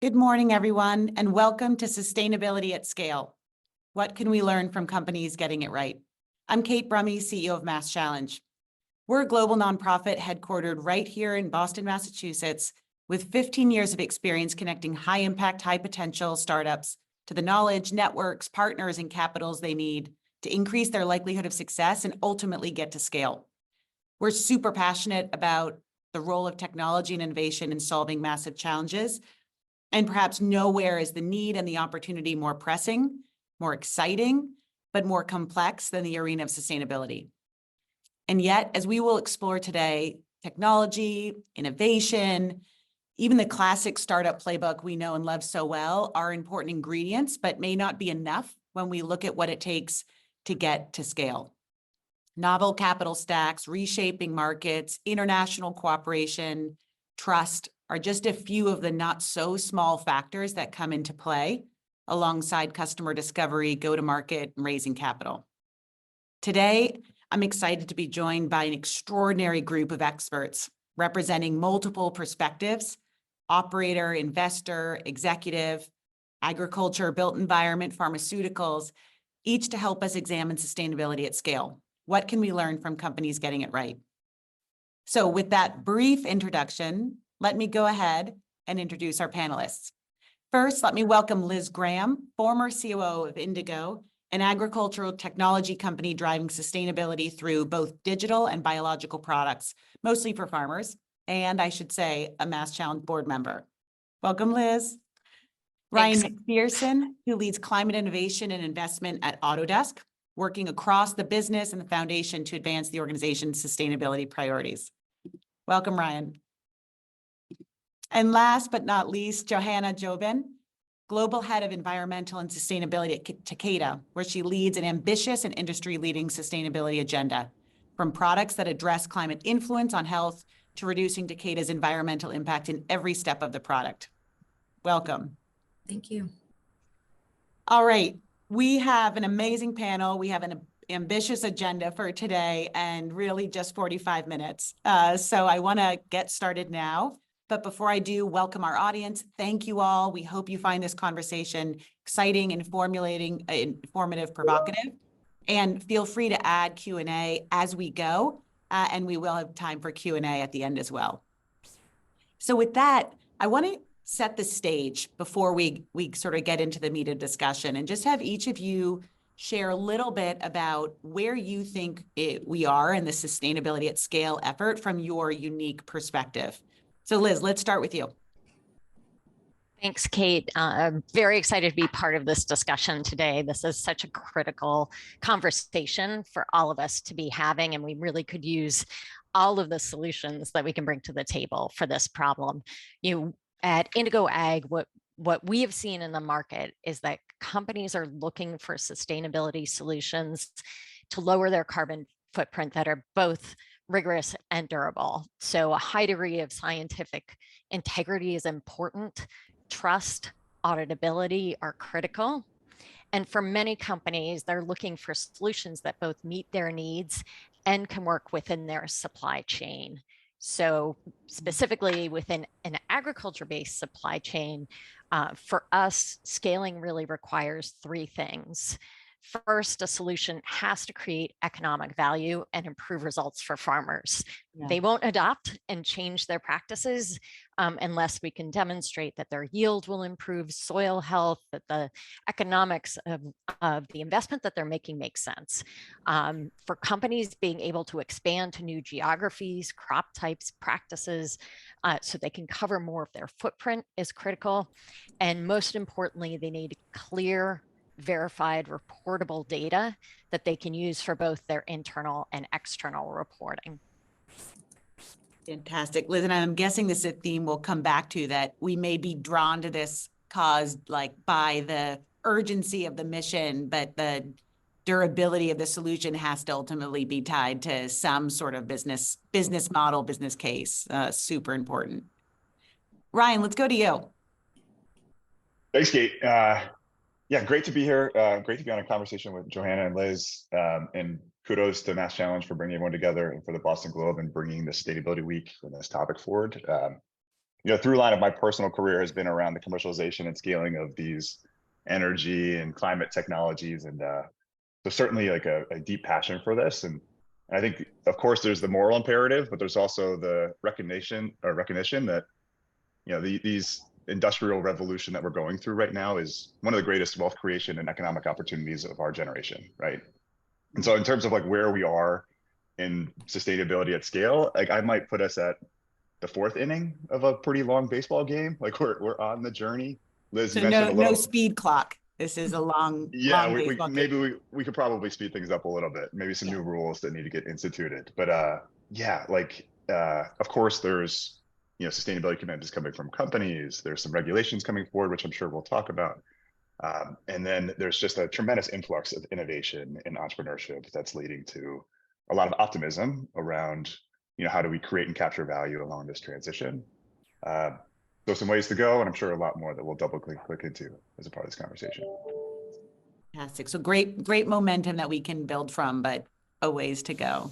Good morning, everyone, and welcome to Sustainability at Scale. What can we learn from companies getting it right? I'm Kate Brummy, CEO of Mass Challenge. We're a global nonprofit headquartered right here in Boston, Massachusetts, with 15 years of experience connecting high-impact, high-potential startups to the knowledge, networks, partners, and capitals they need to increase their likelihood of success and ultimately get to scale. We're super passionate about the role of technology and innovation in solving massive challenges. And perhaps nowhere is the need and the opportunity more pressing, more exciting, but more complex than the arena of sustainability. And yet, as we will explore today, technology, innovation, even the classic startup playbook we know and love so well are important ingredients, but may not be enough when we look at what it takes to get to scale. Novel capital stacks, reshaping markets, international cooperation, trust are just a few of the not so small factors that come into play alongside customer discovery, go-to-market, and raising capital. Today, I'm excited to be joined by an extraordinary group of experts representing multiple perspectives: operator, investor, executive, agriculture, built environment, pharmaceuticals, each to help us examine sustainability at scale. What can we learn from companies getting it right? So with that brief introduction, let me go ahead and introduce our panelists. First, let me welcome Liz Graham, former COO of Indigo, an agricultural technology company driving sustainability through both digital and biological products, mostly for farmers, and I should say a Mass Challenge board member. Welcome, Liz. Thanks. Ryan McPherson, who leads climate innovation and investment at Autodesk, working across the business and the foundation to advance the organization's sustainability priorities. Welcome, Ryan. And last but not least, Johanna Jobin, Global Head of Environmental and Sustainability at Takeda, where she leads an ambitious and industry-leading sustainability agenda, from products that address climate influence on health to reducing Takeda's environmental impact in every step of the product. Welcome. Thank you. All right, we have an amazing panel. We have an ambitious agenda for today and really just 45 minutes. So I want to get started now. But before I do, welcome our audience. Thank you all. We hope you find this conversation exciting, informative, provocative. And feel free to add Q&A as we go. And we will have time for Q&A at the end as well. So with that, I want to set the stage before we sort of get into the meat of discussion and just have each of you share a little bit about where you think we are in the sustainability at scale effort from your unique perspective. So Liz, let's start with you. Thanks, Kate. I'm very excited to be part of this discussion today. This is such a critical conversation for all of us to be having, and we really could use all of the solutions that we can bring to the table for this problem. At Indigo Ag, what we have seen in the market is that companies are looking for sustainability solutions to lower their carbon footprint that are both rigorous and durable. So a high degree of scientific integrity is important. Trust, auditability are critical. And for many companies, they're looking for solutions that both meet their needs and can work within their supply chain. So specifically within an agriculture-based supply chain, for us, scaling really requires three things. First, a solution has to create economic value and improve results for farmers. Yeah. They won't adopt and change their practices unless we can demonstrate that their yield will improve, soil health, that the economics of the investment that they're making makes sense. For companies, being able to expand to new geographies, crop types, practices, so they can cover more of their footprint is critical. And most importantly, they need clear, verified, reportable data that they can use for both their internal and external reporting. Fantastic. Liz, and I'm guessing this is a theme we'll come back to, that we may be drawn to this caused by the urgency of the mission, but the durability of the solution has to ultimately be tied to some sort of business model, business case. Super important. Ryan, let's go to you. Thanks, Kate. Yeah, great to be here. Great to be on a conversation with Johanna and Liz. And kudos to Mass Challenge for bringing everyone together and for the Boston Globe and bringing the Sustainability Week and this topic forward. through line of my personal career has been around the commercialization and scaling of these energy and climate technologies. And so certainly like a deep passion for this. And I think, of course, there's the moral imperative, but there's also the recognition that, these industrial revolution that we're going through right now is one of the greatest wealth creation and economic opportunities of our generation, right? And so in terms of like where we are in sustainability at scale, like I might put us at the fourth inning of a pretty long baseball game. Like we're on the journey. Liz, So you mentioned no, a little. no speed clock. This is a long, Yeah, long we baseball game. maybe we could probably speed things up a little bit. Maybe some new rules that need to get instituted. But yeah, like of course there's sustainability commitments coming from companies. There's some regulations coming forward, which I'm sure we'll talk about. And then there's just a tremendous influx of innovation and entrepreneurship that's leading to a lot of optimism around how do we create and capture value along this transition. So some ways to go, and I'm sure a lot more that we'll double click into as a part of this conversation. Fantastic. So great momentum that we can build from, but a ways to go.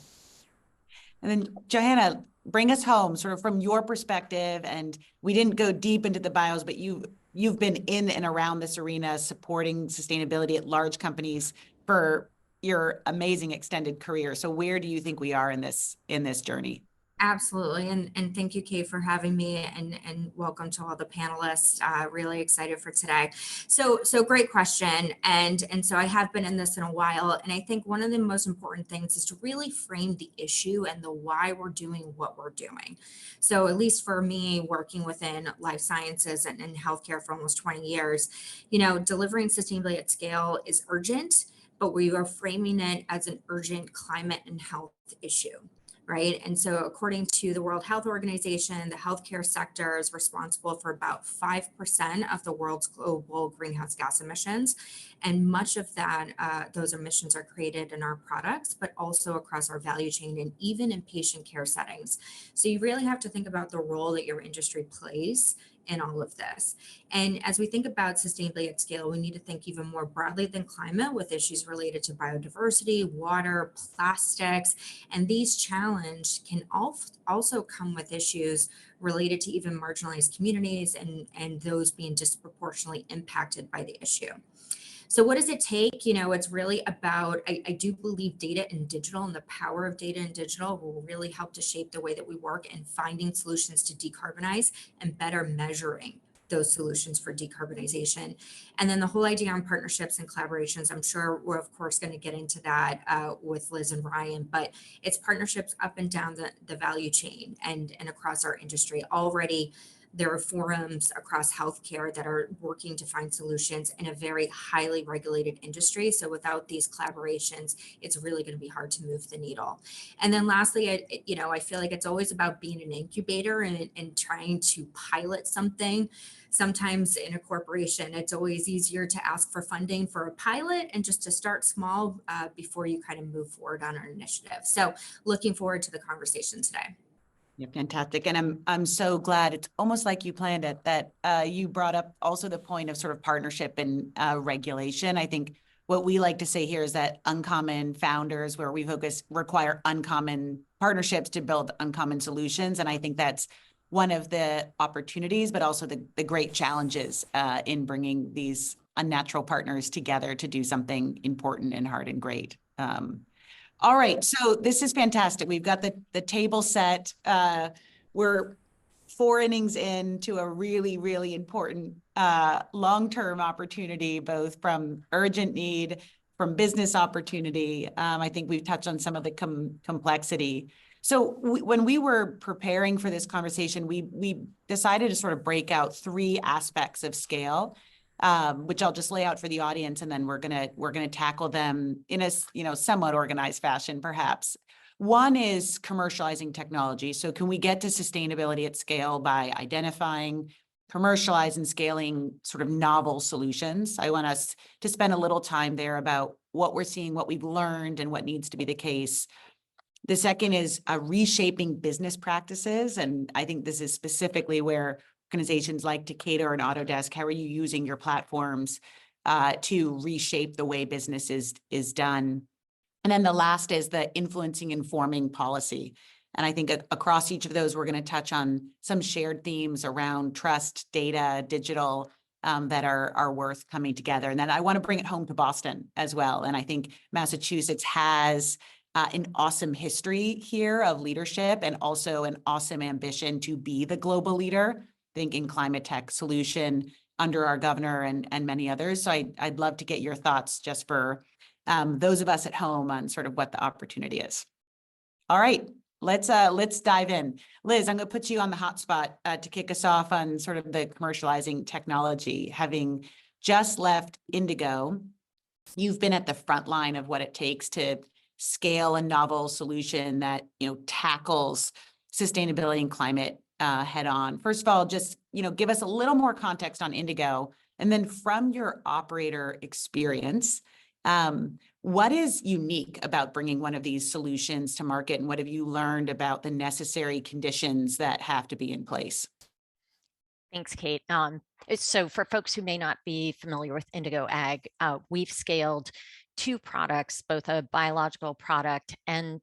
And then Johanna, bring us home sort of from your perspective. And we didn't go deep into the bios, but you've been in and around this arena supporting sustainability at large companies for your amazing extended career. So where do you think we are in this journey? Absolutely. And thank you, Kate, for having me, and welcome to all the panelists. Really excited for today. So great question. And so I have been in this in a while. And I think one of the most important things is to really frame the issue and the why we're doing what we're doing. So at least for me, working within life sciences and healthcare for almost 20 years, delivering sustainability at scale is urgent, but we are framing it as an urgent climate and health issue. Right. And so according to the World Health Organization, the healthcare sector is responsible for about 5% of the world's global greenhouse gas emissions. And much of that, those emissions are created in our products, but also across our value chain and even in patient care settings. So you really have to think about the role that your industry plays in all of this. And as we think about sustainability at scale, we need to think even more broadly than climate, with issues related to biodiversity, water, plastics, and these challenges can also come with issues related to even marginalized communities and those being disproportionately impacted by the issue. So what does it take? It's really about, I do believe data and digital and the power of data and digital will really help to shape the way that we work and finding solutions to decarbonize and better measuring those solutions for decarbonization. And then the whole idea on partnerships and collaborations, I'm sure we're of course going to get into that with Liz and Ryan, but it's partnerships up and down the value chain and across our industry. Already there are forums across healthcare that are working to find solutions in a very highly regulated industry. So without these collaborations, it's really going to be hard to move the needle. And then lastly, I feel like it's always about being an incubator and trying to pilot something. Sometimes in a corporation, it's always easier to ask for funding for a pilot and just to start small before you kind of move forward on an initiative. So looking forward to the conversation today. Yeah, fantastic. And I'm so glad, it's almost like you planned it, that you brought up also the point of sort of partnership and regulation. I think what we like to say here is that uncommon founders, where we focus, require uncommon partnerships to build uncommon solutions. And I think that's one of the opportunities, but also the great challenges in bringing these unnatural partners together to do something important and hard and great. All right, so this is fantastic. We've got the table set. We're 4 innings into a really, really important long-term opportunity, both from urgent need, from business opportunity. I think we've touched on some of the complexity. So when we were preparing for this conversation, we decided to sort of break out 3 aspects of scale, which I'll just lay out for the audience, and then we're gonna tackle them in a somewhat organized fashion, perhaps. One is commercializing technology. So can we get to sustainability at scale by identifying, commercializing, and scaling sort of novel solutions? I want us to spend a little time there about what we're seeing, what we've learned, and what needs to be the case. The second is reshaping business practices, and I think this is specifically where organizations like Takeda and Autodesk, how are you using your platforms to reshape the way business is done? And then the last is the influencing and forming policy. And I think across each of those, we're going to touch on some shared themes around trust, data, digital, that are worth coming together. And then I want to bring it home to Boston as well. And I think Massachusetts has an awesome history here of leadership and also an awesome ambition to be the global leader, I think, in climate tech solution under our governor and many others. So I'd love to get your thoughts just for those of us at home on sort of what the opportunity is. All right, let's dive in. Liz, I'm going to put you on the hot spot to kick us off on sort of the commercializing technology. Having just left Indigo, you've been at the front line of what it takes to scale a novel solution that, you know, tackles sustainability and climate head on. First of all, just, you know, give us a little more context on Indigo, and then from your operator experience, what is unique about bringing one of these solutions to market, and what have you learned about the necessary conditions that have to be in place? Thanks, Kate. So for folks who may not be familiar with Indigo Ag, we've scaled 2 products, both a biological product and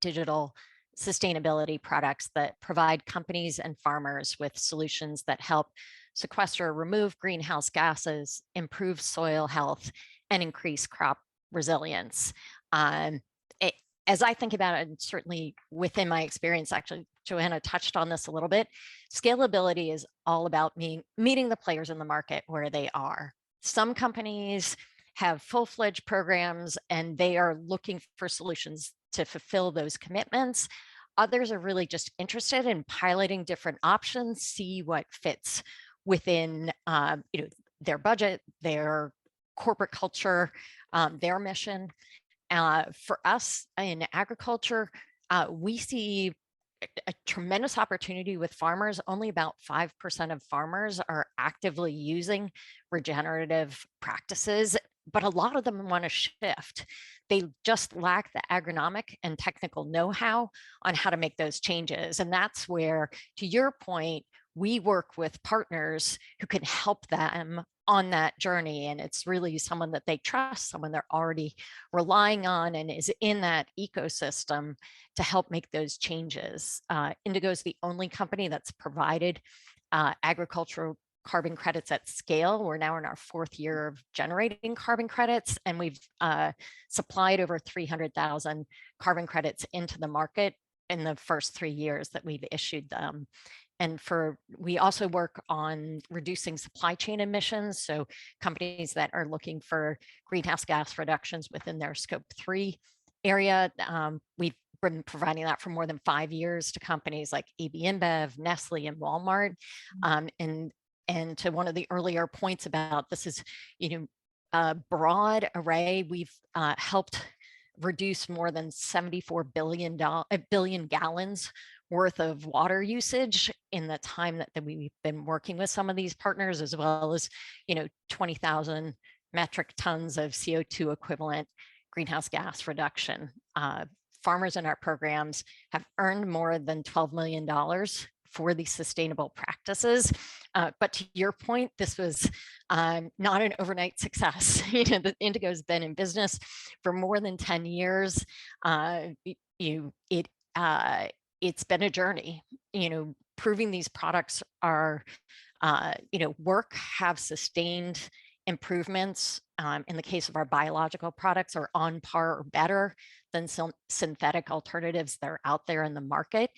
digital sustainability products that provide companies and farmers with solutions that help sequester, remove greenhouse gases, improve soil health, and increase crop resilience. As I think about it, and certainly within my experience, actually, Joanna touched on this a little bit, scalability is all about meeting the players in the market where they are. Some companies have full-fledged programs and they are looking for solutions to fulfill those commitments. Others are really just interested in piloting different options, see what fits within their budget, their corporate culture, their mission. For us in agriculture, we see a tremendous opportunity with farmers. Only about 5% of farmers are actively using regenerative practices, but a lot of them want to shift. They just lack the agronomic and technical know-how on how to make those changes. And that's where, to your point, we work with partners who can help them on that journey. And it's really someone that they trust, someone they're already relying on and is in that ecosystem to help make those changes. Indigo is the only company that's provided agricultural carbon credits at scale. We're now in our 4th year of generating carbon credits, and we've supplied over 300,000 carbon credits into the market in the first 3 years that we've issued them. And we also work on reducing supply chain emissions. So companies that are looking for greenhouse gas reductions within their scope 3 area, we've been providing that for more than 5 years to companies like AB InBev, Nestle, and Walmart. And to one of the earlier points about this is, a broad array. We've helped reduce more than 74 billion gallons worth of water usage in the time that we've been working with some of these partners, as well as 20,000 metric tons of CO2 equivalent greenhouse gas reduction. Farmers in our programs have earned more than $12 million for these sustainable practices. But to your point, this was not an overnight success. The Indigo's been in business for more than 10 years. It's been a journey, proving these products are, have sustained improvements. In the case of our biological products, are on par or better than some synthetic alternatives that are out there in the market.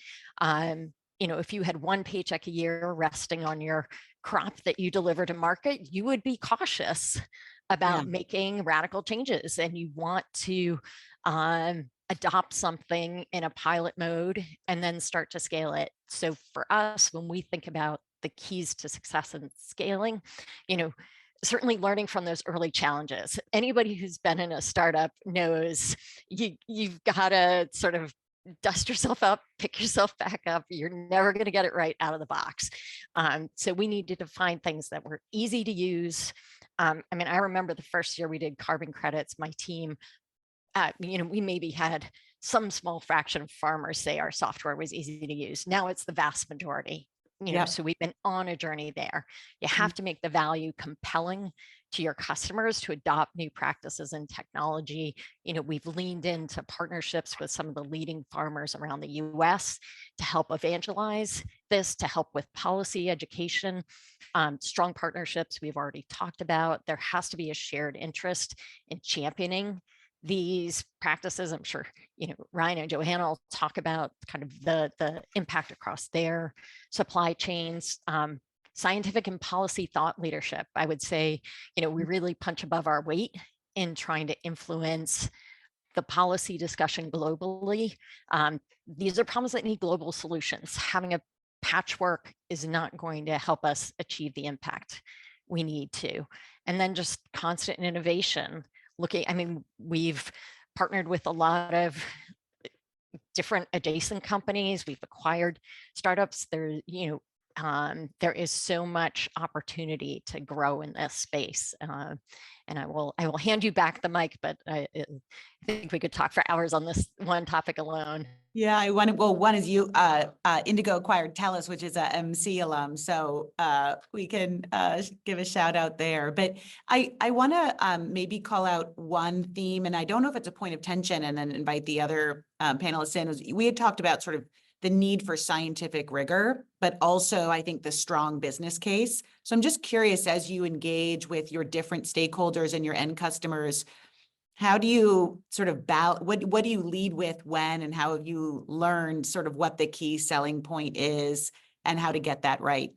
If you had 1 paycheck a year resting on your crop that you deliver to market, you would be cautious about making radical changes, and you want to adopt something in a pilot mode and then start to scale it. So for us, when we think about the keys to success and scaling, certainly learning from those early challenges. Anybody who's been in a startup knows you've got to sort of dust yourself up, pick yourself back up. You're never going to get it right out of the box. So we needed to find things that were easy to use. I remember the first year we did carbon credits, my team, we maybe had some small fraction of farmers say our software was easy to use. Now it's the vast majority. Yep. so we've been on a journey there. You have to make the value compelling to your customers to adopt new practices and technology. We've leaned into partnerships with some of the leading farmers around the US to help evangelize this, to help with policy education, strong partnerships we've already talked about. There has to be a shared interest in championing these practices. I'm sure, Ryan and Johanna will talk about kind of the impact across their supply chains. Scientific and policy thought leadership, I would say, we really punch above our weight in trying to influence the policy discussion globally. These are problems that need global solutions. Having a patchwork is not going to help us achieve the impact we need to. And then just constant innovation. We've partnered with a lot of different adjacent companies. We've acquired startups. There is so much opportunity to grow in this space. And I will hand you back the mic, but I think we could talk for hours on this one topic alone. Yeah, one is you, Indigo acquired TELUS, which is a MC alum. So we can give a shout out there. But I want to maybe call out one theme, and I don't know if it's a point of tension, and then invite the other panelists in. We had talked about sort of the need for scientific rigor, but also I think the strong business case. So I'm just curious, as you engage with your different stakeholders and your end customers, how do you sort of what do you lead with when, and how have you learned sort of what the key selling point is and how to get that right?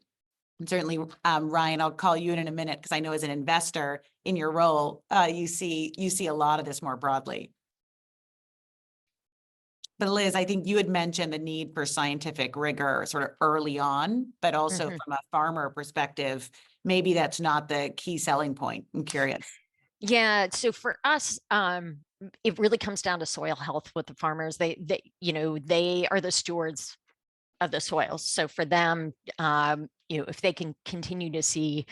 And certainly, Ryan, I'll call you in a minute, because I know as an investor in your role, you see a lot of this more broadly. But Liz, I think you had mentioned the need for scientific rigor sort of early on, but also from a farmer perspective, maybe that's not the key selling point. I'm curious. Yeah, so for us, it really comes down to soil health with the farmers. They are the stewards of the soils. So for them, if they can continue to see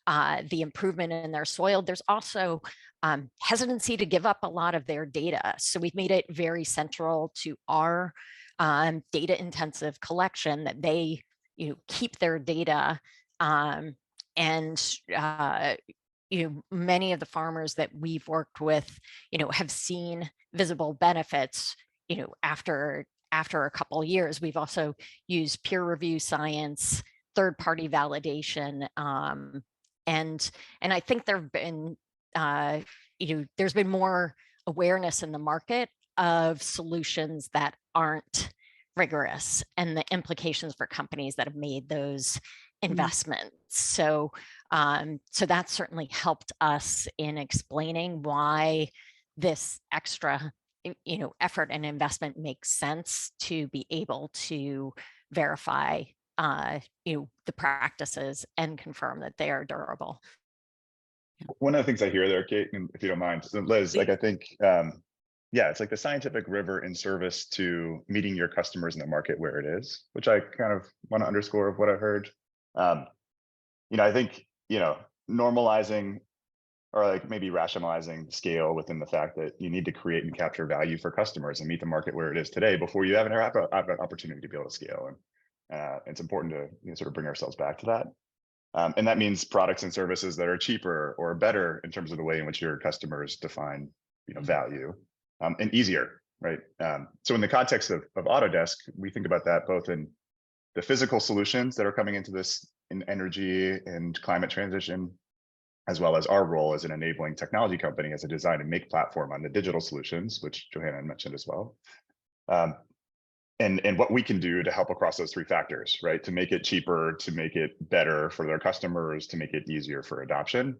the improvement in their soil, there's also hesitancy to give up a lot of their data. So we've made it very central to our data intensive collection that they keep their data, and many of the farmers that we've worked with have seen visible benefits after a couple of years. We've also used peer review science, third-party validation, and I think there've been there's been more awareness in the market of solutions that aren't rigorous and the implications for companies that have made those investments. So that certainly helped us in explaining why this extra effort and investment makes sense to be able to verify the practices and confirm that they are durable. One of the things I hear there, Kate, and if you don't mind, Liz, I think, it's like the scientific rigor in service to meeting your customers in the market where it is, which I kind of want to underscore of what I heard. I think, normalizing or like maybe rationalizing scale within the fact that you need to create and capture value for customers and meet the market where it is today before you have an opportunity to be able to scale. And it's important to sort of bring ourselves back to that. And that means products and services that are cheaper or better in terms of the way in which your customers define, value, and easier, right? So in the context of Autodesk, we think about that both in the physical solutions that are coming into this in energy and climate transition, as well as our role as an enabling technology company as a design and make platform on the digital solutions, which Johanna mentioned as well. And what we can do to help across those three factors, right? To make it cheaper, to make it better for their customers, to make it easier for adoption.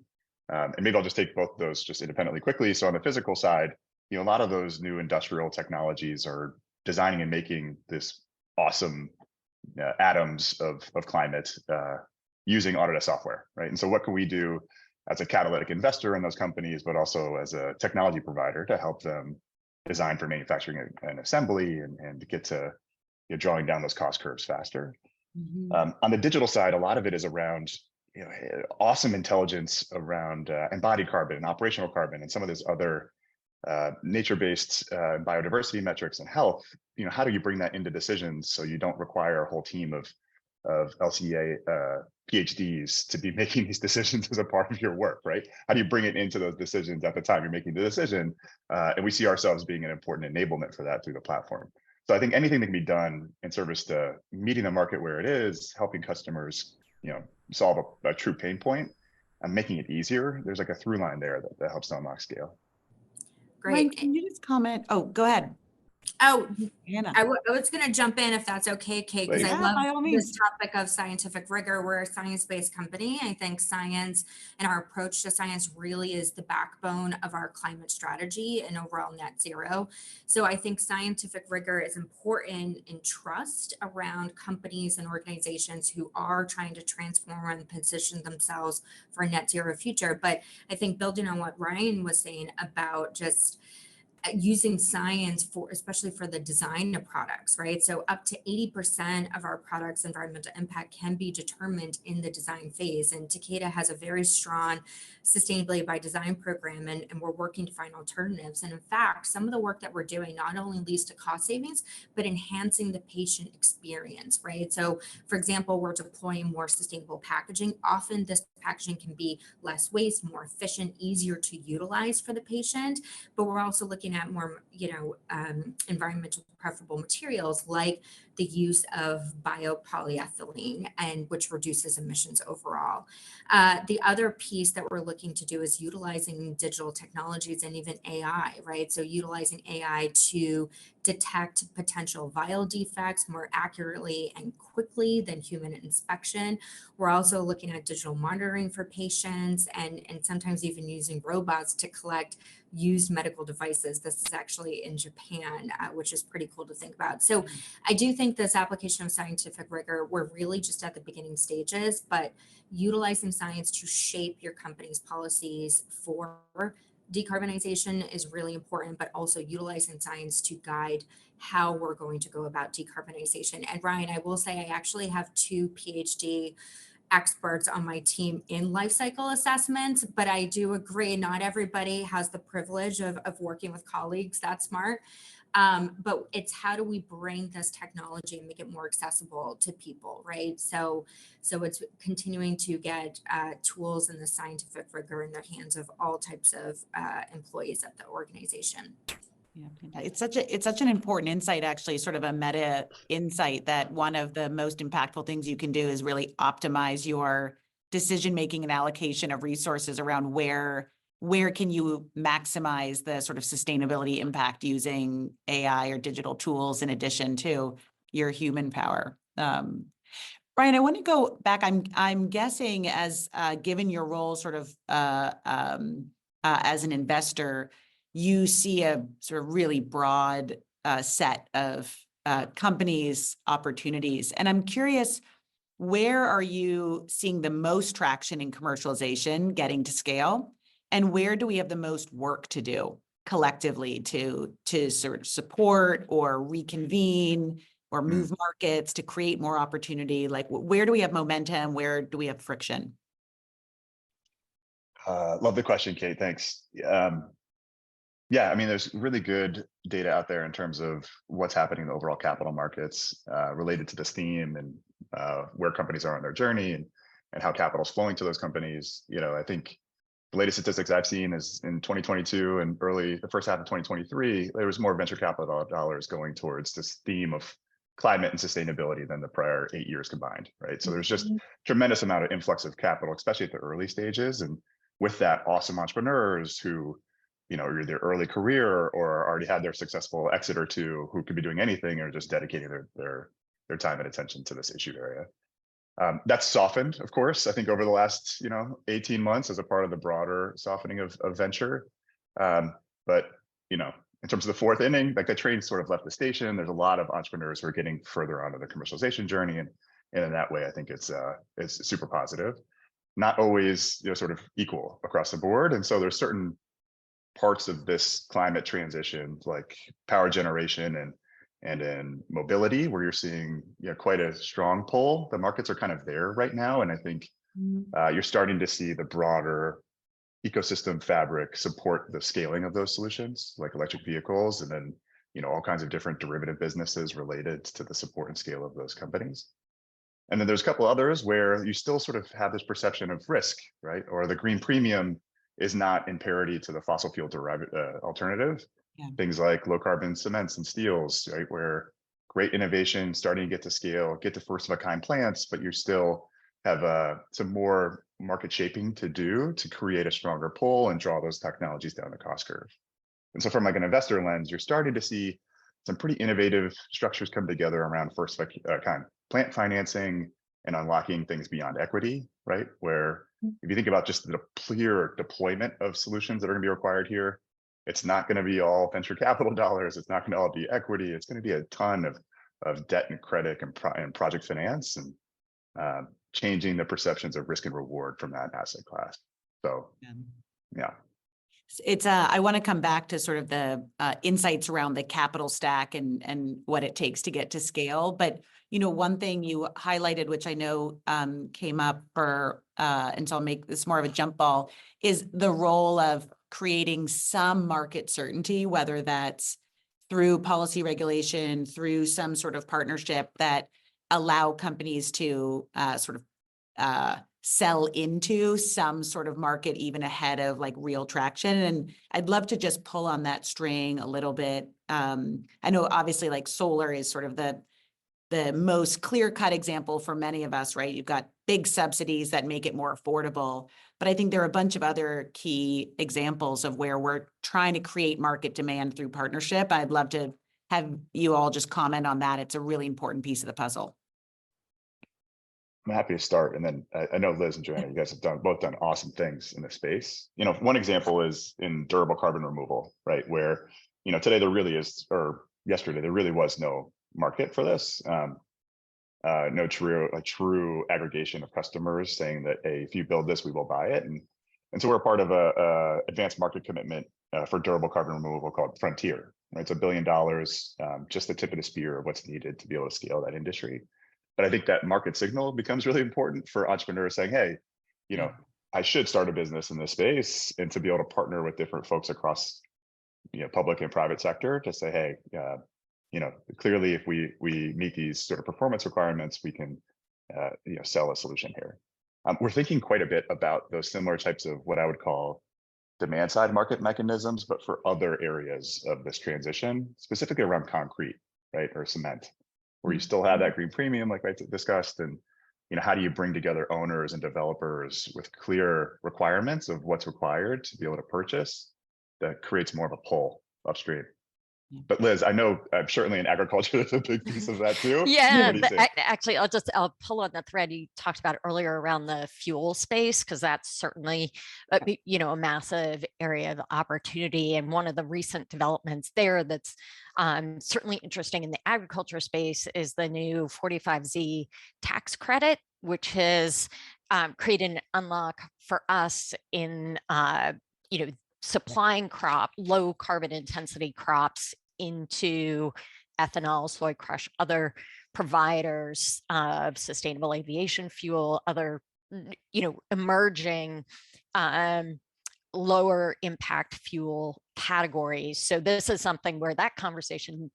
And maybe I'll just take both of those just independently quickly. So on the physical side, a lot of those new industrial technologies are designing and making this awesome atoms of climate using Autodesk software, right? And so what can we do as a catalytic investor in those companies, but also as a technology provider to help them design for manufacturing and assembly and get to drawing down those cost curves faster. On the digital side, a lot of it is around awesome intelligence around embodied carbon and operational carbon and some of those other nature-based biodiversity metrics and health. How do you bring that into decisions so you don't require a whole team of of LCA PhDs to be making these decisions as a part of your work, right? How do you bring it into those decisions at the time you're making the decision? And we see ourselves being an important enablement for that through the platform. So I think anything that can be done in service to meeting the market where it is, helping customers, solve a true pain point and making it easier. There's like a through line there that helps to unlock scale. Ryan, Great. can you just comment? Oh, go ahead, Oh, Anna. I was going to jump in if that's okay, Kate, because I Yeah, love by all this means. topic of scientific rigor. We're a science-based company. I think science and our approach to science really is the backbone of our climate strategy and overall net zero. So I think scientific rigor is important in trust around companies and organizations who are trying to transform and position themselves for a net zero future. But I think building on what Ryan was saying about just using science for, especially for the design of products, right? So up to 80% of our products' environmental impact can be determined in the design phase. And Takeda has a very strong sustainability by design program, and we're working to find alternatives. And in fact, some of the work that we're doing not only leads to cost savings, but enhancing the patient experience, right? So for example, we're deploying more sustainable packaging. Often this packaging can be less waste, more efficient, easier to utilize for the patient, but we're also looking at more, environmental preferable materials like the use of biopolyethylene, and which reduces emissions overall. The other piece that we're looking to do is utilizing digital technologies and even AI, right? So utilizing AI to detect potential vial defects more accurately and quickly than human inspection. We're also looking at digital monitoring for patients, and sometimes even using robots to collect used medical devices. This is actually in Japan, which is pretty cool to think about. So I do think this application of scientific rigor, we're really just at the beginning stages, but utilizing science to shape your company's policies for decarbonization is really important, but also utilizing science to guide how we're going to go about decarbonization. And Ryan, I will say I actually have 2 PhD experts on my team in life cycle assessments, but I do agree not everybody has the privilege of working with colleagues that smart. But it's how do we bring this technology and make it more accessible to people, right? So it's continuing to get tools and the scientific rigor in the hands of all types of employees at the organization. Yeah, it's such an important insight, actually, sort of a meta insight, that one of the most impactful things you can do is really optimize your decision-making and allocation of resources around where can you maximize the sort of sustainability impact using AI or digital tools in addition to your human power. Brian, I want to go back. I'm guessing, as given your role sort of as an investor, you see a sort of really broad set of companies, opportunities. And I'm curious, where are you seeing the most traction in commercialization, getting to scale? And where do we have the most work to do collectively to sort of support or reconvene or move markets to create more opportunity? Like, where do we have momentum? Where do we have friction? Love the question, Kate. Thanks. Yeah, I mean, there's really good data out there in terms of what's happening in the overall capital markets related to this theme, and where companies are on their journey, and how capital is flowing to those companies. I think the latest statistics I've seen is in 2022 and the first half of 2023, there was more venture capital dollars going towards this theme of climate and sustainability than the prior 8 years combined, right? So there's just tremendous amount of influx of capital, especially at the early stages. And with that, awesome entrepreneurs who are either early career or already had their successful exit or two, who could be doing anything or just dedicating their time and attention to this issue area. That's softened, of course, I think over the last 18 months as a part of the broader softening of venture. But in terms of the fourth inning, like the train sort of left the station. There's a lot of entrepreneurs who are getting further onto the commercialization journey, and in that way, I think it's super positive. Not always sort of equal across the board, and so there's certain parts of this climate transition, like power generation and in mobility, where you're seeing quite a strong pull. The markets are kind of there right now, and I think you're starting to see the broader ecosystem fabric support the scaling of those solutions, like electric vehicles, and then all kinds of different derivative businesses related to the support and scale of those companies. And then there's a couple others where you still sort of have this perception of risk, right? Or the green premium is not in parity to the fossil fuel derived alternative. Yeah. Things like low carbon cements and steels, right? Where great innovation starting to get to scale, get to first of a kind plants, but you still have some more market shaping to do to create a stronger pull and draw those technologies down the cost curve. And so from like an investor lens, you're starting to see some pretty innovative structures come together around first of a kind plant financing and unlocking things beyond equity, right? Where if you think about just the clear deployment of solutions that are going to be required here, it's not going to be all venture capital dollars. It's not going to all be equity. It's going to be a ton of debt and credit and project finance and changing the perceptions of risk and reward from that asset class. So, yeah. It's I want to come back to sort of the insights around the capital stack and what it takes to get to scale. But, one thing you highlighted, which I know came up for, and so I'll make this more of a jump ball, is the role of creating some market certainty, whether that's through policy regulation, through some sort of partnership that allow companies to sort of sell into some sort of market even ahead of like real traction. And I'd love to just pull on that string a little bit. I know obviously like solar is sort of the most clear-cut example for many of us, right? You've got big subsidies that make it more affordable, but I think there are a bunch of other key examples of where we're trying to create market demand through partnership. I'd love to have you all just comment on that. It's a really important piece of the puzzle. I'm happy to start. And then I know Liz and Joanna, you guys have both done awesome things in this space. One example is in durable carbon removal, right? Where, today there really is, or yesterday, there really was no market for this. No true aggregation of customers saying that, hey, if you build this, we will buy it. And so we're a part of a advanced market commitment for durable carbon removal called Frontier. Right? It's $1 billion, just the tip of the spear of what's needed to be able to scale that industry. But I think that market signal becomes really important for entrepreneurs saying, hey, I should start a business in this space, and to be able to partner with different folks across, public and private sector to say, hey, clearly if we meet these sort of performance requirements, we can, sell a solution here. We're thinking quite a bit about those similar types of what I would call demand side market mechanisms, but for other areas of this transition, specifically around concrete, right, or cement, where you still have that green premium, like I discussed, and how do you bring together owners and developers with clear requirements of what's required to be able to purchase that creates more of a pull upstream. But Liz, I know certainly in agriculture, there's a big piece of that too. Yeah, actually, I'll pull on the thread you talked about earlier around the fuel space, because that's certainly, a massive area of opportunity. And one of the recent developments there that's certainly interesting in the agriculture space is the new 45Z tax credit, which has created an unlock for us in, supplying low carbon intensity crops into ethanol, soy crush, other providers of sustainable aviation fuel, other, emerging lower impact fuel categories. So this is something where that conversation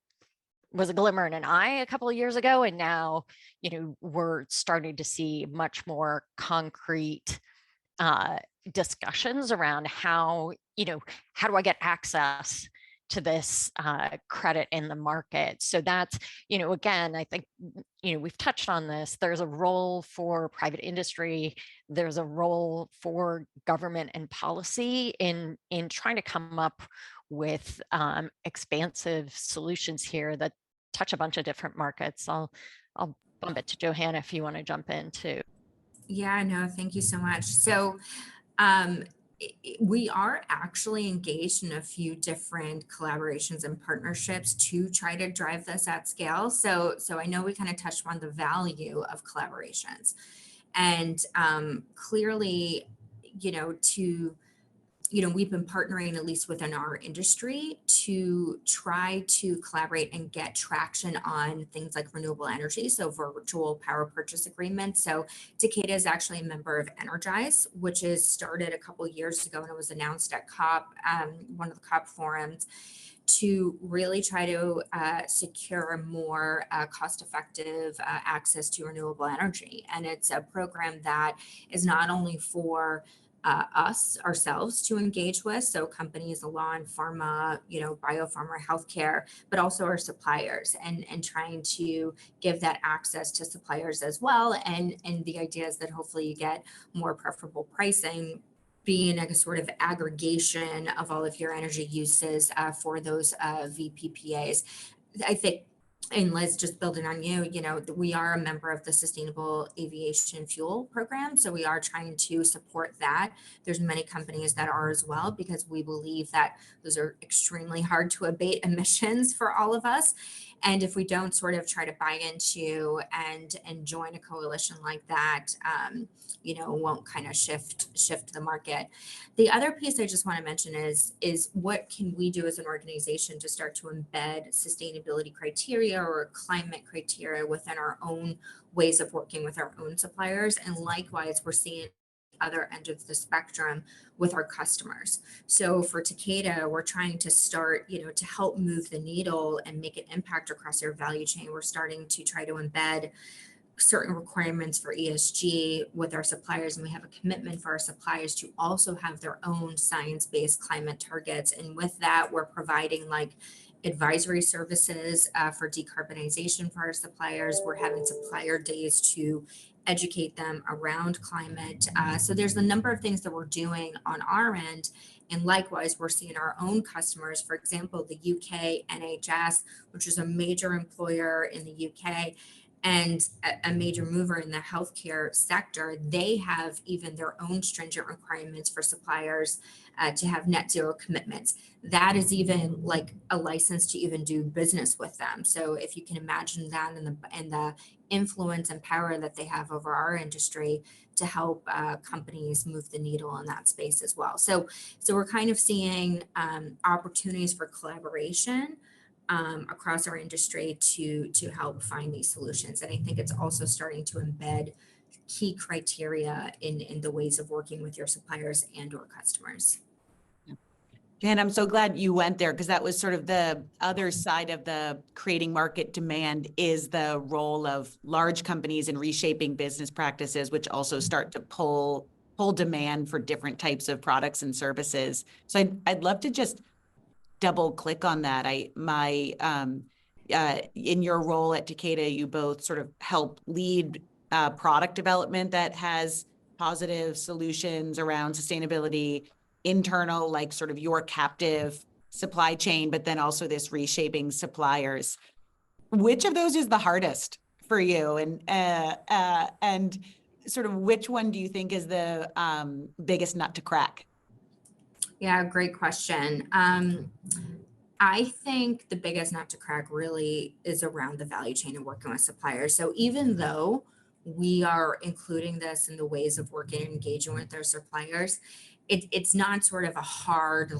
was a glimmer in an eye a couple of years ago. And now, we're starting to see much more concrete discussions around how do I get access to this credit in the market. So that's, again, I think, we've touched on this. There's a role for private industry. There's a role for government and policy in trying to come up with expansive solutions here that touch a bunch of different markets. I'll bump it to Johanna if you want to jump in too. Yeah, no, thank you so much. So we are actually engaged in a few different collaborations and partnerships to try to drive this at scale. So I know we kind of touched on the value of collaborations, and clearly, we've been partnering, at least within our industry, to try to collaborate and get traction on things like renewable energy. So virtual power purchase agreements. So Takeda is actually a member of Energize, which is started a couple of years ago, and it was announced at COP, one of the COP forums, to really try to secure more cost-effective access to renewable energy. And it's a program that is not only for us ourselves to engage with, so companies along pharma, biopharma, healthcare, but also our suppliers, and trying to give that access to suppliers as well. And the idea is that hopefully you get more preferable pricing, being a sort of aggregation of all of your energy uses for those VPPAs. I think, and Liz, just building on you, we are a member of the Sustainable Aviation Fuel Program. So we are trying to support that. There's many companies that are as well, because we believe that those are extremely hard to abate emissions for all of us. And if we don't sort of try to buy into and join a coalition like that, won't kind of shift the market. The other piece I just want to mention is what can we do as an organization to start to embed sustainability criteria or climate criteria within our own ways of working with our own suppliers. And likewise, we're seeing other end of the spectrum with our customers. So for Takeda, we're trying to start, to help move the needle and make an impact across our value chain. We're starting to try to embed certain requirements for ESG with our suppliers, and we have a commitment for our suppliers to also have their own science-based climate targets. And with that, we're providing advisory services for decarbonization for our suppliers. We're having supplier days to educate them around climate. So there's a number of things that we're doing on our end. And likewise, we're seeing our own customers, for example, the UK NHS, which is a major employer in the UK and a major mover in the healthcare sector. They have even their own stringent requirements for suppliers to have net zero commitments. That is even like a license to even do business with them. So if you can imagine that and the influence and power that they have over our industry to help companies move the needle in that space as well. So we're kind of seeing opportunities for collaboration across our industry to help find these solutions. And I think it's also starting to embed key criteria in the ways of working with your suppliers and or customers. Jan, I'm so glad you went there, because that was sort of the other side of the creating market demand, is the role of large companies in reshaping business practices, which also start to pull demand for different types of products and services. So I'd love to just double click on that. In your role at Takeda, you both sort of help lead product development that has positive solutions around sustainability, internal, like sort of your captive supply chain, but then also this reshaping suppliers. Which of those is the hardest for you? And sort of which one do you think is the biggest nut to crack? Yeah, great question. I think the biggest nut to crack really is around the value chain and working with suppliers. So even though we are including this in the ways of working and engaging with our suppliers, it's not sort of a hard,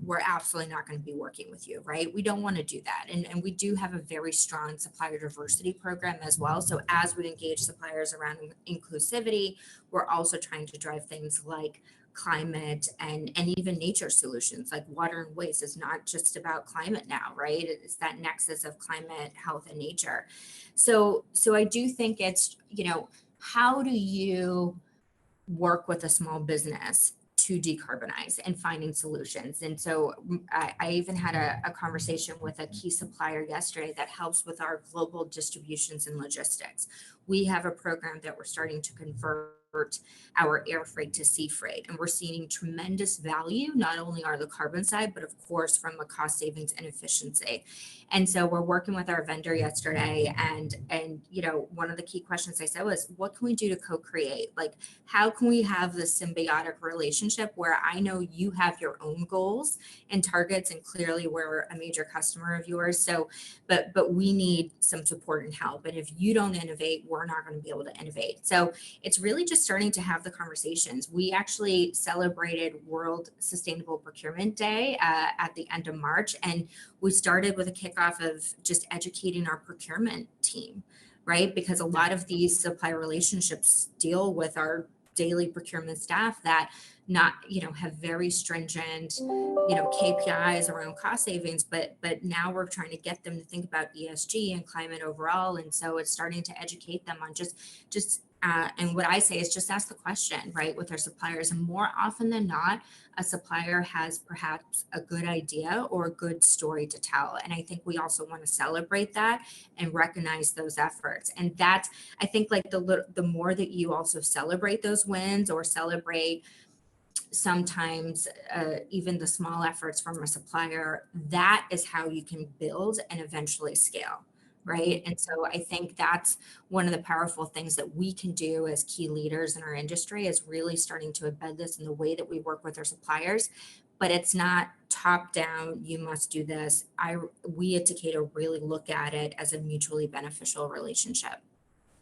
we're absolutely not going to be working with you, right? We don't want to do that. And we do have a very strong supplier diversity program as well. So as we engage suppliers around inclusivity, we're also trying to drive things like climate and even nature solutions, like water and waste. Is not just about climate now, right? It's that nexus of climate, health, and nature. So I do think it's, how do you work with a small business to decarbonize and finding solutions? And so I even had a conversation with a key supplier yesterday that helps with our global distributions and logistics. We have a program that we're starting to convert our air freight to sea freight, and we're seeing tremendous value, not only on the carbon side, but of course from a cost savings and efficiency. And so we're working with our vendor yesterday, and one of the key questions I said was, what can we do to co-create? Like, how can we have this symbiotic relationship where I know you have your own goals and targets, and clearly we're a major customer of yours. So, but we need some support and help. And if you don't innovate, we're not going to be able to innovate. So it's really just starting to have the conversations. We actually celebrated World Sustainable Procurement Day at the end of March, and we started with a kickoff of just educating our procurement team, right? Because a lot of these supplier relationships deal with our daily procurement staff that not, have very stringent, KPIs around cost savings, but now we're trying to get them to think about ESG and climate overall. And so it's starting to educate them on and what I say is just ask the question, right, with our suppliers. And more often than not, a supplier has perhaps a good idea or a good story to tell. And I think we also want to celebrate that and recognize those efforts. And that's, I think, like the more that you also celebrate those wins or celebrate sometimes even the small efforts from a supplier, that is how you can build and eventually scale. Right. And so I think that's one of the powerful things that we can do as key leaders in our industry, is really starting to embed this in the way that we work with our suppliers. But it's not top down, you must do this. We at Takeda really look at it as a mutually beneficial relationship.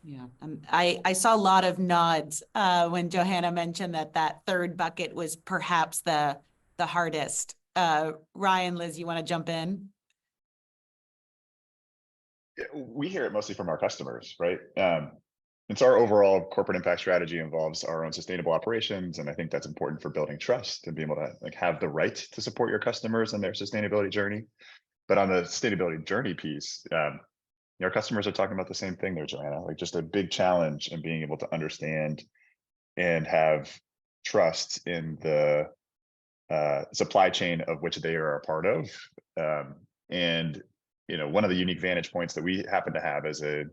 Yeah, I saw a lot of nods when Johanna mentioned that third bucket was perhaps the hardest. Ryan, Liz, you want to jump in? We hear it mostly from our customers, right? And so our overall corporate impact strategy involves our own sustainable operations, and I think that's important for building trust and being able to have the right to support your customers in their sustainability journey. But on the sustainability journey piece, our customers are talking about the same thing there, Joanna, just a big challenge in being able to understand and have trust in the supply chain of which they are a part of. And one of the unique vantage points that we happen to have as a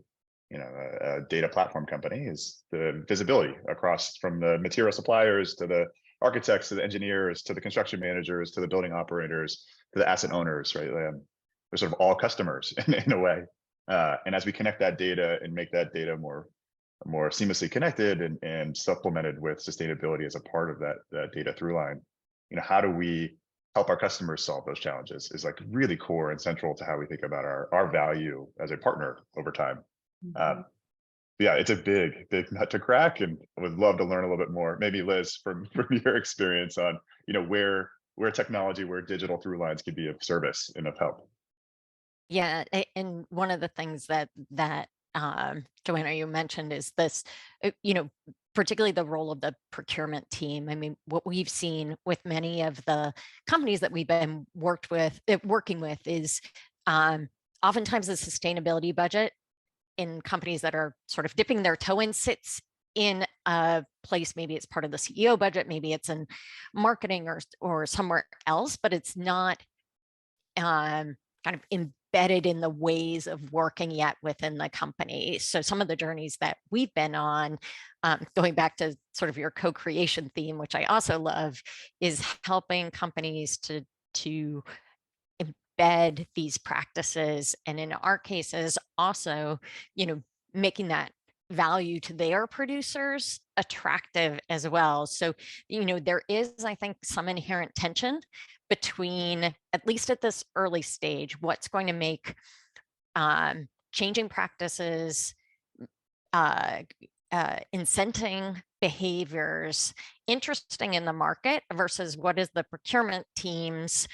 data platform company is the visibility across, from the material suppliers to the architects to the engineers to the construction managers to the building operators to the asset owners, right? They're sort of all customers in a way. And as we connect that data and make that data more seamlessly connected and supplemented with sustainability as a part of that data through line, how do we help our customers solve those challenges is really core and central to how we think about our value as a partner over time. Yeah, it's a big nut to crack, and I would love to learn a little bit more. Maybe Liz, from your experience on where technology, where digital through lines could be of service and of help. Yeah, and one of the things that Joanna, you mentioned is this, particularly the role of the procurement team. I mean, what we've seen with many of the companies that we've been working with is oftentimes the sustainability budget in companies that are sort of dipping their toe in sits in a place, maybe it's part of the CEO budget, maybe it's in marketing or somewhere else, but it's not kind of embedded in the ways of working yet within the company. So some of the journeys that we've been on, going back to sort of your co-creation theme, which I also love, is helping companies to embed these practices, and in our cases also, making that value to their producers attractive as well. So, there is, I think, some inherent tension between, at least at this early stage, what's going to make changing practices, incenting behaviors interesting in the market versus what is the procurement team's,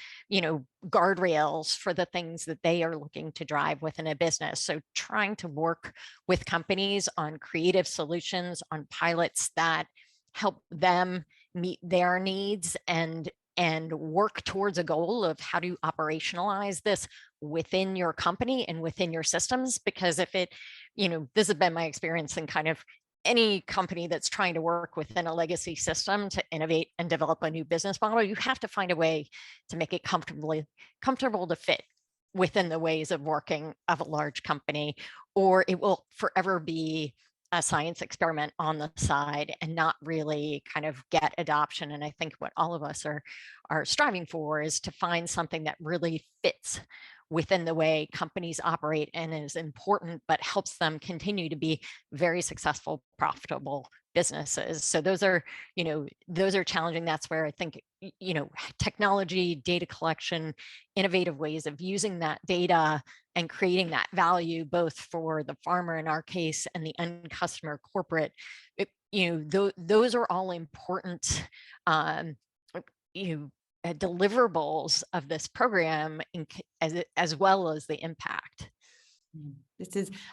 guardrails for the things that they are looking to drive within a business. So trying to work with companies on creative solutions, on pilots that help them meet their needs and work towards a goal of how to operationalize this within your company and within your systems. Because if it, this has been my experience in kind of any company that's trying to work within a legacy system to innovate and develop a new business model, you have to find a way to make it comfortable to fit within the ways of working of a large company, or it will forever be a science experiment on the side and not really kind of get adoption. And I think what all of us are striving for is to find something that really fits within the way companies operate and is important, but helps them continue to be very successful, profitable businesses. So those are challenging. That's where I think, technology, data collection, innovative ways of using that data and creating that value, both for the farmer in our case and the end customer corporate, those are all important, deliverables of this program as well as the impact.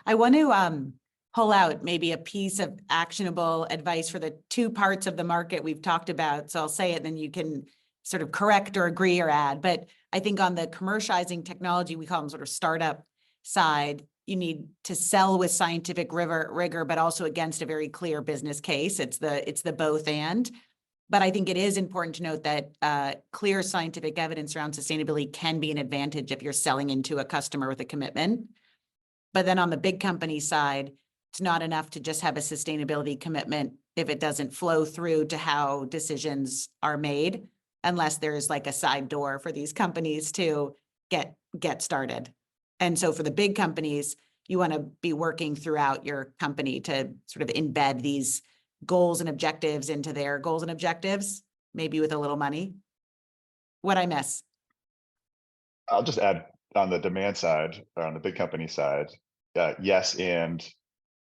I want to pull out maybe a piece of actionable advice for the two parts of the market we've talked about. So I'll say it, then you can sort of correct or agree or add. But I think on the commercializing technology, we call them sort of startup side, you need to sell with scientific rigor, but also against a very clear business case. It's the both and. But I think it is important to note that clear scientific evidence around sustainability can be an advantage if you're selling into a customer with a commitment. But then on the big company side, it's not enough to just have a sustainability commitment if it doesn't flow through to how decisions are made, unless there's like a side door for these companies to get started. And so for the big companies, you want to be working throughout your company to sort of embed these goals and objectives into their goals and objectives, maybe with a little money. What'd I miss? I'll just add on the demand side, or on the big company side, yes, and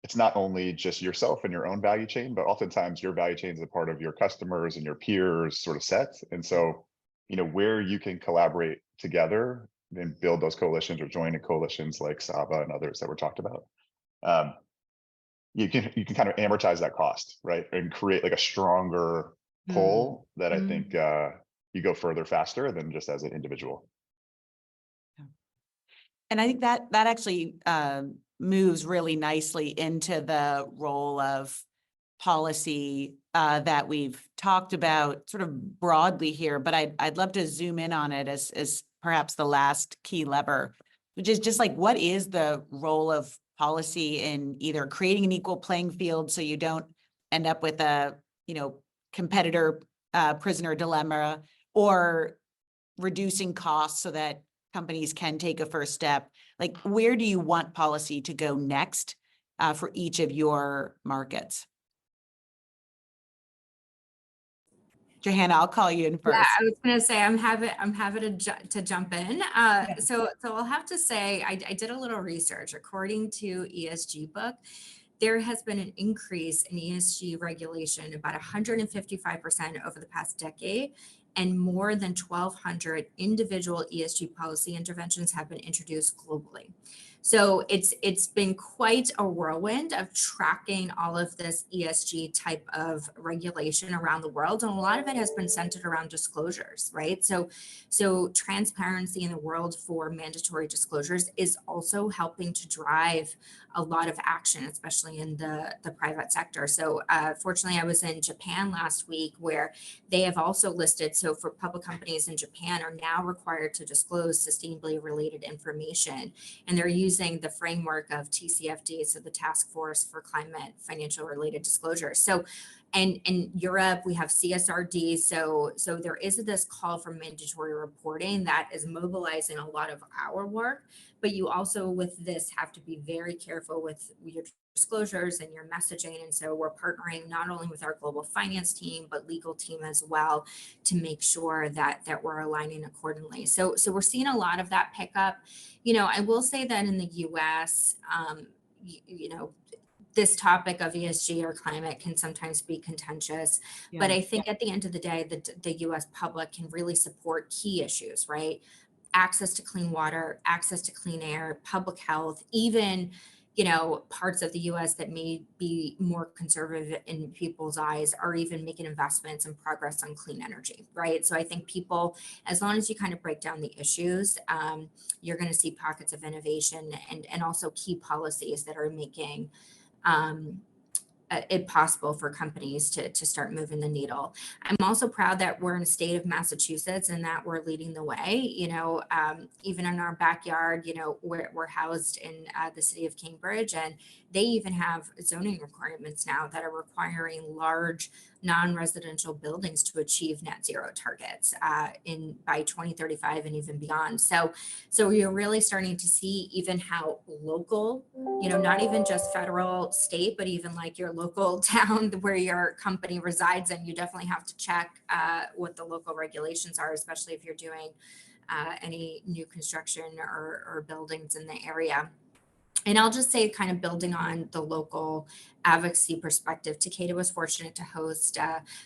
it's not only just yourself and your own value chain, but oftentimes your value chain is a part of your customers and your peers sort of set. And so, where you can collaborate together and build those coalitions or join in coalitions like Saba and others that were talked about. You can kind of amortize that cost, right? And create like a stronger pull that I think you go further faster than just as an individual. And I think that actually moves really nicely into the role of policy that we've talked about sort of broadly here, but I'd love to zoom in on it as perhaps the last key lever, which is just like, what is the role of policy in either creating an equal playing field so you don't end up with a, competitor prisoner dilemma, or reducing costs so that companies can take a first step? Like, where do you want policy to go next for each of your markets? Johanna, I'll call you in first. Yeah, I was going to say I'm happy to jump in. So I'll have to say I did a little research. According to ESG Book, there has been an increase in ESG regulation about 155% over the past decade, and more than 1,200 individual ESG policy interventions have been introduced globally. So it's been quite a whirlwind of tracking all of this ESG type of regulation around the world. And a lot of it has been centered around disclosures, right? So transparency in the world for mandatory disclosures is also helping to drive a lot of action, especially in the private sector. So fortunately, I was in Japan last week, where they have also listed, so for public companies in Japan are now required to disclose sustainably related information. And they're using the framework of TCFD, so the Task Force for Climate Financial Related Disclosures. So, and in Europe, we have CSRD. So there is this call for mandatory reporting that is mobilizing a lot of our work. But you also, with this, have to be very careful with your disclosures and your messaging. And so we're partnering not only with our global finance team, but legal team as well, to make sure that we're aligning accordingly. So we're seeing a lot of that pickup. I will say that in the US, this topic of ESG or climate can sometimes be contentious, but I think at the end of the day, the US public can really support key issues, right? Access to clean water, access to clean air, public health, even, parts of the US that may be more conservative in people's eyes are even making investments and progress on clean energy, right? So I think people, as long as you kind of break down the issues, you're going to see pockets of innovation and also key policies that are making it possible for companies to start moving the needle. I'm also proud that we're in the state of Massachusetts and that we're leading the way. Even in our backyard, we're housed in the city of Cambridge, and they even have zoning requirements now that are requiring large non-residential buildings to achieve net zero targets by 2035 and even beyond. So you're really starting to see even how local, not even just federal, state, but even like your local town where your company resides in, you definitely have to check what the local regulations are, especially if you're doing any new construction or buildings in the area. And I'll just say, kind of building on the local advocacy perspective. Takeda was fortunate to host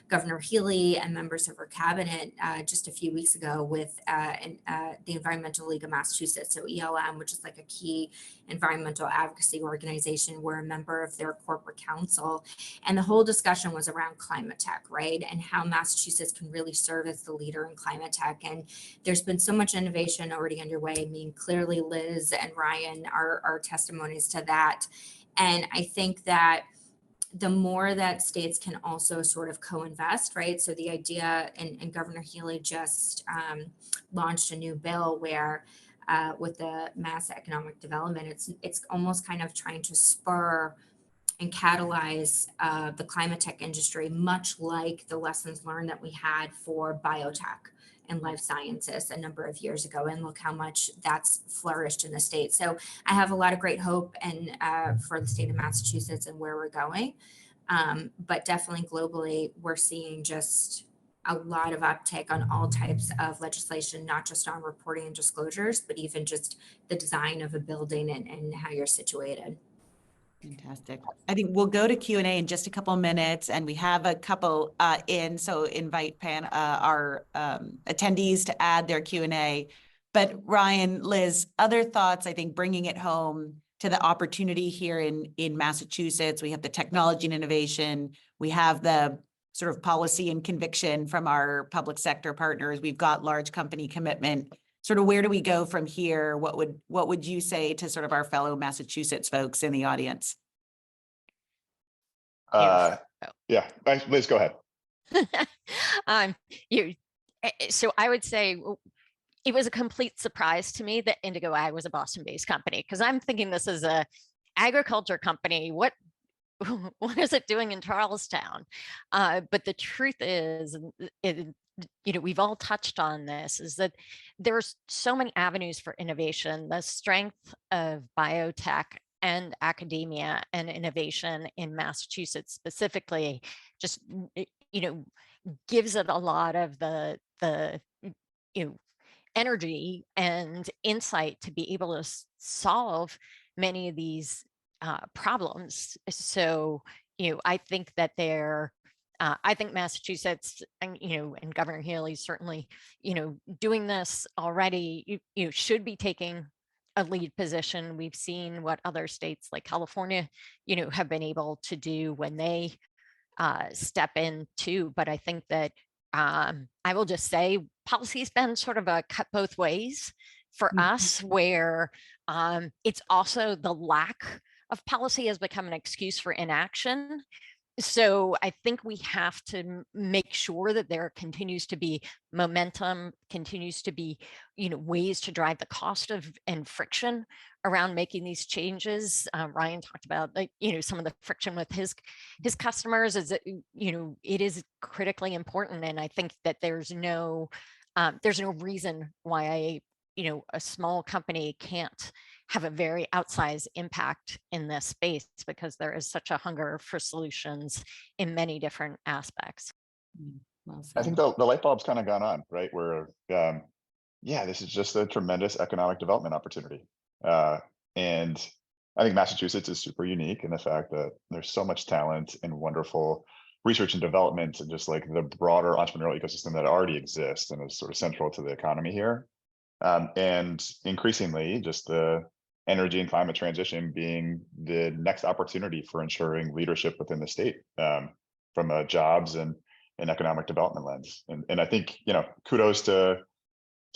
Governor Healy and members of her cabinet just a few weeks ago with the Environmental League of Massachusetts, so ELM, which is like a key environmental advocacy organization. We're a member of their corporate council. And the whole discussion was around climate tech, right? And how Massachusetts can really serve as the leader in climate tech. And there's been so much innovation already underway. I mean, clearly Liz and Ryan are testimonies to that. And I think that the more that states can also sort of co-invest, right? So the idea, and Governor Healy just launched a new bill where with the Mass Economic Development, it's almost kind of trying to spur and catalyze the climate tech industry, much like the lessons learned that we had for biotech and life sciences a number of years ago. And look how much that's flourished in the state. So I have a lot of great hope and for the state of Massachusetts and where we're going. But definitely globally, we're seeing just a lot of uptake on all types of legislation, not just on reporting and disclosures, but even just the design of a building and how you're situated. Fantastic. I think we'll go to Q&A in just a couple of minutes, and we have a couple so invite our attendees to add their Q&A. But Ryan, Liz, other thoughts, I think bringing it home to the opportunity here in Massachusetts, we have the technology and innovation, we have the sort of policy and conviction from our public sector partners, we've got large company commitment. Sort of where do we go from here? What would you say to sort of our fellow Massachusetts folks in the audience? Yeah, Liz, go ahead. So I would say it was a complete surprise to me that Indigo Ag was a Boston-based company, because I'm thinking this is a agriculture company. What is it doing in Charlestown? But the truth is, we've all touched on this, is that there's so many avenues for innovation. The strength of biotech and academia and innovation in Massachusetts specifically just, gives it a lot of the energy and insight to be able to solve many of these problems. So, I think that I think Massachusetts and Governor Healy certainly doing this already. You should be taking a lead position. We've seen what other states like California have been able to do when they step in too. But I think that I will just say policy's been sort of a cut both ways for us, where it's also the lack of policy has become an excuse for inaction. So I think we have to make sure that there continues to be momentum, continues to be, ways to drive the cost of and friction around making these changes. Ryan talked about, some of the friction with his customers is that, it is critically important. And I think that there's no reason why a small company can't have a very outsized impact in this space, because there is such a hunger for solutions in many different aspects. Well said. I think the light bulb's kind of gone on, right? Where, this is just a tremendous economic development opportunity. And I think Massachusetts is super unique in the fact that there's so much talent and wonderful research and development, and just like the broader entrepreneurial ecosystem that already exists and is sort of central to the economy here. And increasingly, just the energy and climate transition being the next opportunity for ensuring leadership within the state, from a jobs and economic development lens. And I think, kudos to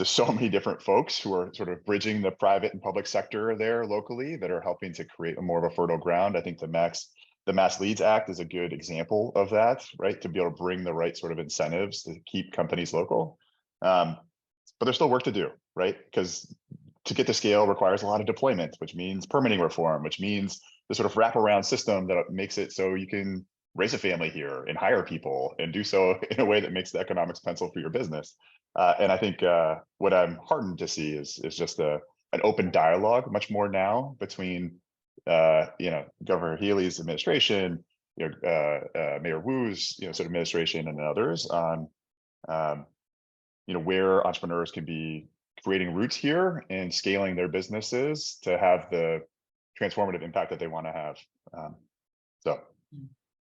so many different folks who are sort of bridging the private and public sector there locally that are helping to create more of a fertile ground. I think the Mass Leads Act is a good example of that, right? To be able to bring the right sort of incentives to keep companies local. But there's still work to do, right? Because to get to scale requires a lot of deployment, which means permitting reform, which means the sort of wraparound system that makes it so you can raise a family here and hire people and do so in a way that makes the economics pencil for your business. And I think what I'm heartened to see is just an open dialogue much more now between Governor Healy's administration, Mayor Wu's sort of administration and others on where entrepreneurs can be creating roots here and scaling their businesses to have the transformative impact that they want to have. So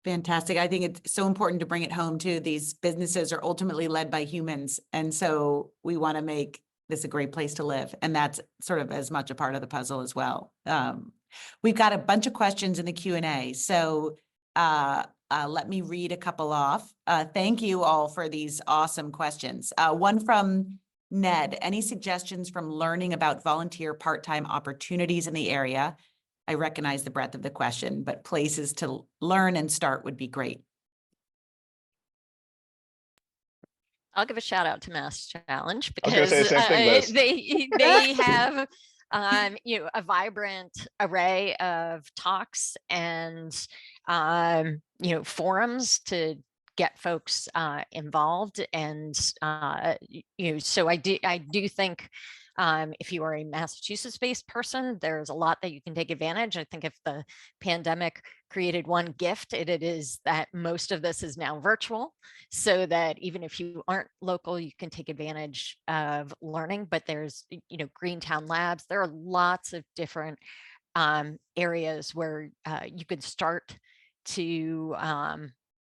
Fantastic. I think it's so important to bring it home too. These businesses are ultimately led by humans. And so we want to make this a great place to live. And that's sort of as much a part of the puzzle as well. We've got a bunch of questions in the Q&A. So let me read a couple off. Thank you all for these awesome questions. One from Ned, any suggestions from learning about volunteer part-time opportunities in the area? I recognize the breadth of the question, but places to learn and start would be great. I'll give a shout out to Mass Challenge I was gonna say because the same thing, Liz. they have a vibrant array of talks and forums to get folks involved, and so I do think if you are a Massachusetts-based person, there's a lot that you can take advantage. I think if the pandemic created one gift, it is that most of this is now virtual, so that even if you aren't local, you can take advantage of learning. But there's, Greentown Labs. There are lots of different areas where you could start to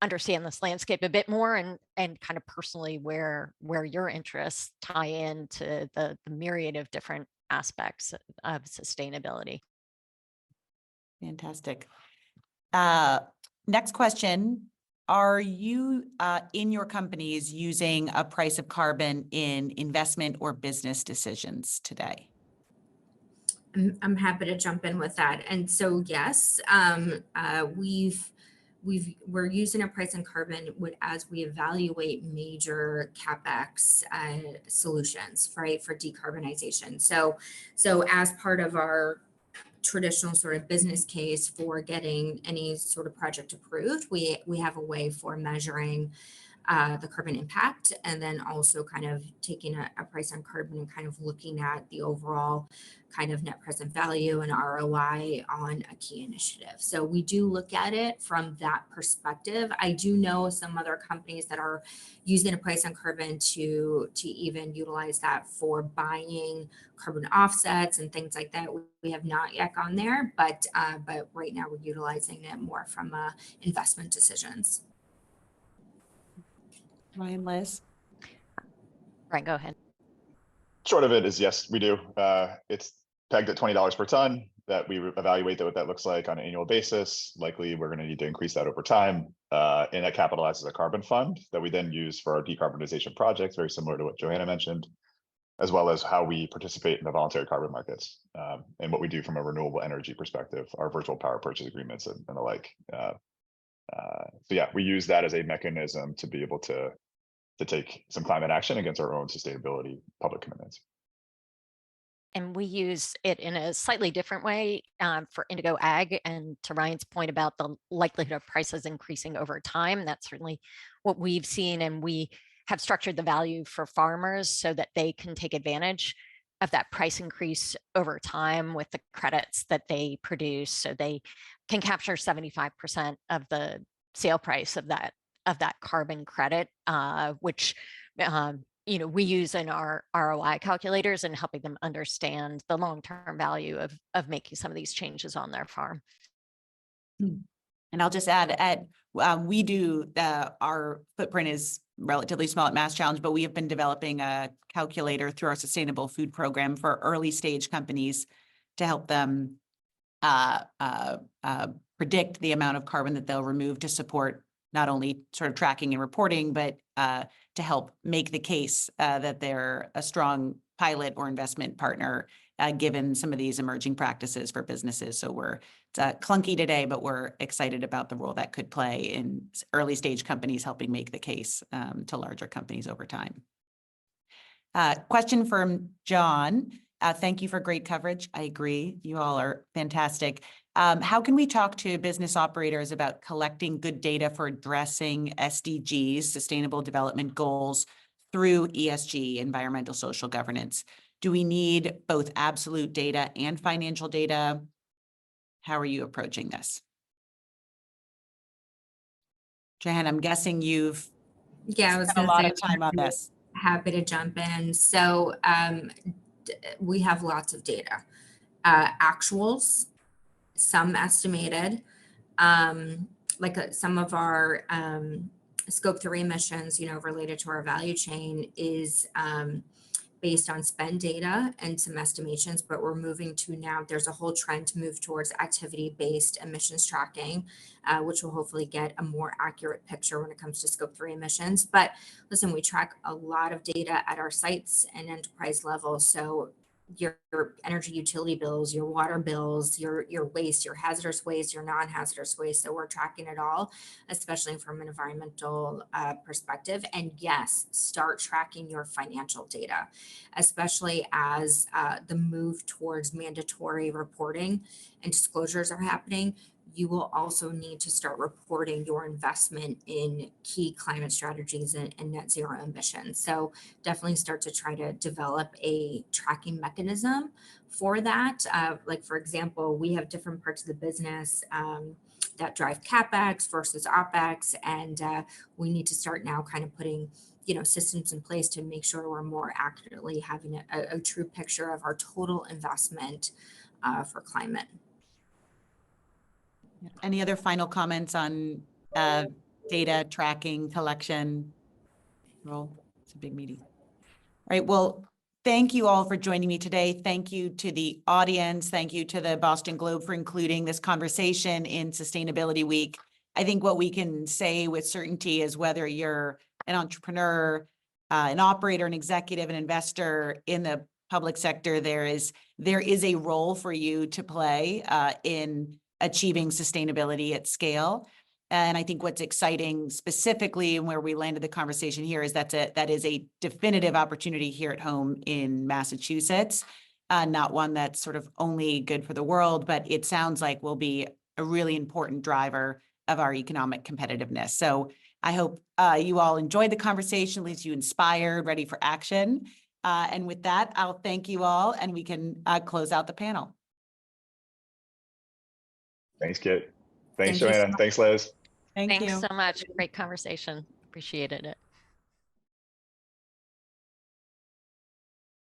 understand this landscape a bit more, and kind of personally where your interests tie into the myriad of different aspects of sustainability. Fantastic. Next question. Are you in your companies using a price of carbon in investment or business decisions today? I'm happy to jump in with that. And so, yes, we're using a price on carbon as we evaluate major CapEx solutions, right, for decarbonization. So as part of our traditional sort of business case for getting any sort of project approved, we have a way for measuring the carbon impact, and then also kind of taking a price on carbon and kind of looking at the overall kind of net present value and ROI on a key initiative. So we do look at it from that perspective. I do know some other companies that are using a price on carbon to even utilize that for buying carbon offsets and things like that. We have not yet gone there, but right now we're utilizing it more from investment decisions. Ryan, Liz? Right, go ahead. Short of it is yes, we do. It's pegged at $20 per ton that we evaluate what that looks like on an annual basis. Likely, we're going to need to increase that over time. And that capitalizes a carbon fund that we then use for our decarbonization projects, very similar to what Johanna mentioned, as well as how we participate in the voluntary carbon markets, and what we do from a renewable energy perspective, our virtual power purchase agreements and the like. So yeah, we use that as a mechanism to be able to take some climate action against our own sustainability public commitments. And we use it in a slightly different way for Indigo Ag. And to Ryan's point about the likelihood of prices increasing over time, that's certainly what we've seen. And we have structured the value for farmers so that they can take advantage of that price increase over time with the credits that they produce. So they can capture 75% of the sale price of that carbon credit, which we use in our ROI calculators and helping them understand the long-term value of making some of these changes on their farm. And I'll just add, we do our footprint is relatively small at Mass Challenge, but we have been developing a calculator through our sustainable food program for early stage companies to help them predict the amount of carbon that they'll remove to support not only sort of tracking and reporting, but to help make the case that they're a strong pilot or investment partner, given some of these emerging practices for businesses. So it's clunky today, but we're excited about the role that could play in early stage companies helping make the case to larger companies over time. Question from John. Thank you for great coverage. I agree. You all are fantastic. How can we talk to business operators about collecting good data for addressing SDGs, Sustainable Development Goals, through ESG, environmental social governance? Do we need both absolute data and financial data? How are you approaching this? Johanna, I'm guessing you've spent a lot of time on this. Happy to jump in. So we have lots of data, actuals, some estimated. some of our scope 3 emissions, related to our value chain is based on spend data and some estimations, but we're moving to now, there's a whole trend to move towards activity-based emissions tracking, which will hopefully get a more accurate picture when it comes to scope 3 emissions. But listen, we track a lot of data at our sites and enterprise level. So your energy utility bills, your water bills, your waste, your hazardous waste, your non-hazardous waste. So we're tracking it all, especially from an environmental perspective. And yes, start tracking your financial data, especially as the move towards mandatory reporting and disclosures are happening. You will also need to start reporting your investment in key climate strategies and net zero emissions. So definitely start to try to develop a tracking mechanism for that. Like, for example, we have different parts of the business that drive CapEx versus OpEx. And we need to start now kind of putting systems in place to make sure we're more accurately having a true picture of our total investment for climate. Any other final comments on data tracking, collection role? It's a big meeting. All right. Well, thank you all for joining me today. Thank you to the audience. Thank you to the Boston Globe for including this conversation in Sustainability Week. I think what we can say with certainty is whether you're an entrepreneur, an operator, an executive, an investor in the public sector, there is a role for you to play in achieving sustainability at scale. And I think what's exciting specifically and where we landed the conversation here is that is a definitive opportunity here at home in Massachusetts, not one that's sort of only good for the world, but it sounds like will be a really important driver of our economic competitiveness. So I hope you all enjoyed the conversation, leaves you inspired, ready for action. And with that, I'll thank you all and we can close out the panel. Thanks, Kit. Thank Thanks, you so Joanna. much. Thanks, Liz. Thank Thanks you. so much. Great conversation. Appreciated it.